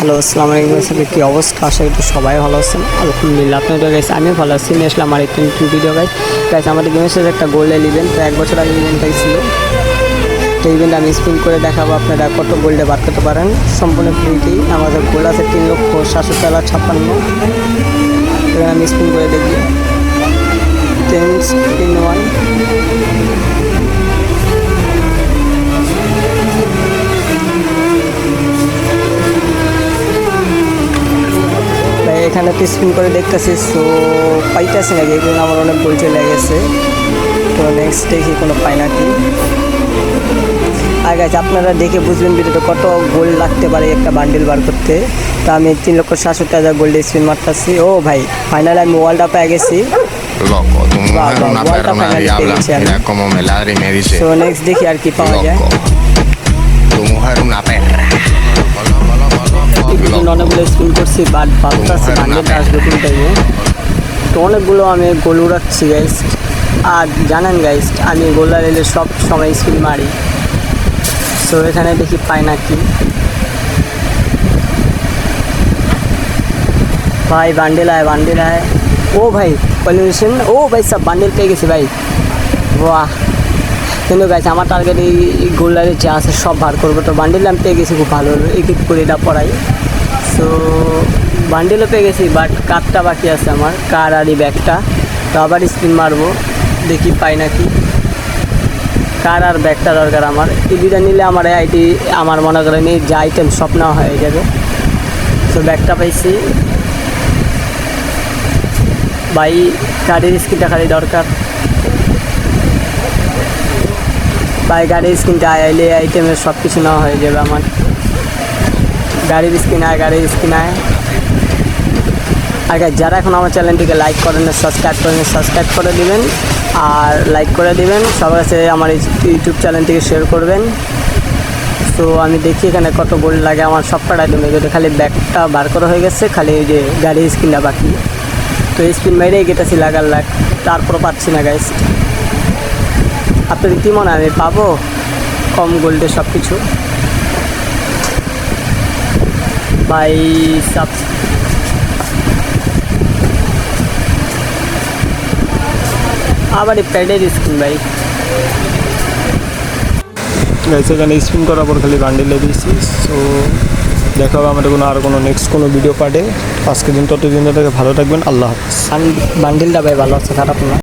Hello, আসসালামু আলাইকুম। আসলে কী অবস্থা? আশা করি সবাই ভালো আছেন। আলহামদুলিল্লাহ আপনাদের গাইস আমি ভালো আছি। নিয়ে আসলাম আমার একটি নতুন ভিডিও গাইস আমাদের গেমের সাথে একটা গোল্ডের ইভেন্ট, তো 1 বছর আগে ইভেন্টটাই ছিল। তো ইভেন্ট আমি স্পিন করে দেখাবো আপনারা কত গোল্ডে বার করতে পারেন সম্পূর্ণ ফ্রিতেই। আমাদের গোল্ড আছে 3,67,56। এখানে আমি স্পিন করে দেখি 10 স্পিন 1। এখানে তো স্পিন করে দেখতেছি, সো পাইতেছি নাকি, এগুলো আমার অনেক গোল চলে গেছে। তো নেক্সট দেখি কোনো পাই নাকি। আর গাইজ আপনারা দেখে বুঝবেন ভিডিওতে কত গোল লাগতে পারে একটা বান্ডিল বার করতে। তো আমি 3,67,000 গোল্ডে স্পিন মারতেছি। ও ভাই, ফাইনালে আমি ওয়ার্ল্ডটা পেয়ে গেছি। তো নেক্সট দেখি আর কি পাওয়া যায়। অনেকগুলো স্পিন করছি, বাট ভাবতেছি বান্ডিলটা আসবে কোন টাইমে। তো অনেকগুলো আমি গোল উড়াচ্ছি গাইজ। আর জানেন গাইজ, আমি গোলার এলে সব সময় স্পিন মারি। তো এখানে দেখি পাই নাকি। ভাই বান্ডিল আয়। ও ভাই পলিউশন, ও ভাই সব বান্ডিল পেয়ে গেছি ভাই। বাহ, কিন্তু গাইছে আমার টার্গেট এই গোল্ডারের যা আছে সব বার করবো। তো বান্ডিল আমি পেয়ে গেছি, খুব ভালো হলো। একিট করে এটা পড়াই। তো বান্ডিলও পেয়ে গেছি, বাট কারটা বাকি আছে আমার, কার আর এই ব্যাগটা। তো আবার স্পিন মারবো, দেখি পাই নাকি। কার আর ব্যাগটা দরকার আমার। এই দুইটা নিলে আমার আইটি, আমার মনে করেন এই যে আইটেম সব নেওয়া হয়ে যাবে। তো ব্যাগটা পাইছি ভাই, গাড়ির স্ক্রিনটা খালি দরকার ভাই। গাড়ির স্ক্রিনটা আইলে আইটেমের সব কিছু নেওয়া হয়ে যাবে আমার। গাড়ির স্ক্রিন আয়। আর যারা এখন আমার চ্যানেলটিকে লাইক করেন না, সাবস্ক্রাইব করে দিবেন। আর লাইক করে দিবেন, সবার কাছে আমার এই ইউটিউব চ্যানেলটিকে শেয়ার করবেন। তো আমি দেখি এখানে কত গোল্ড লাগে আমার। সব কটা আইটেম যদি খালি ব্যাগটা বার করা হয়ে গেছে, খালি এই যে গাড়ির স্ক্রিনটা বাকি। তো স্পিন মেরেই গেতেছি লাগার লাগ, তারপরও পাচ্ছি না গাইস। আপনাদের কী মনে হয় আমি পাবো কম গোল্ডে সব কিছু? ভাই সব আবার এই প্যাডের স্ক্রিন ভাই। এখানে স্পিন করার পর খালি বান্ডিলে দিয়েছি। সো দেখা হবে আমাদের আর কোনো নেক্সট কোনো ভিডিও পার্টে। আজকের দিন ততদিন ভালো থাকবেন। আল্লাহ হাফিজ। বান্ডিলটা ভাই ভালো আছে, খারাপ না।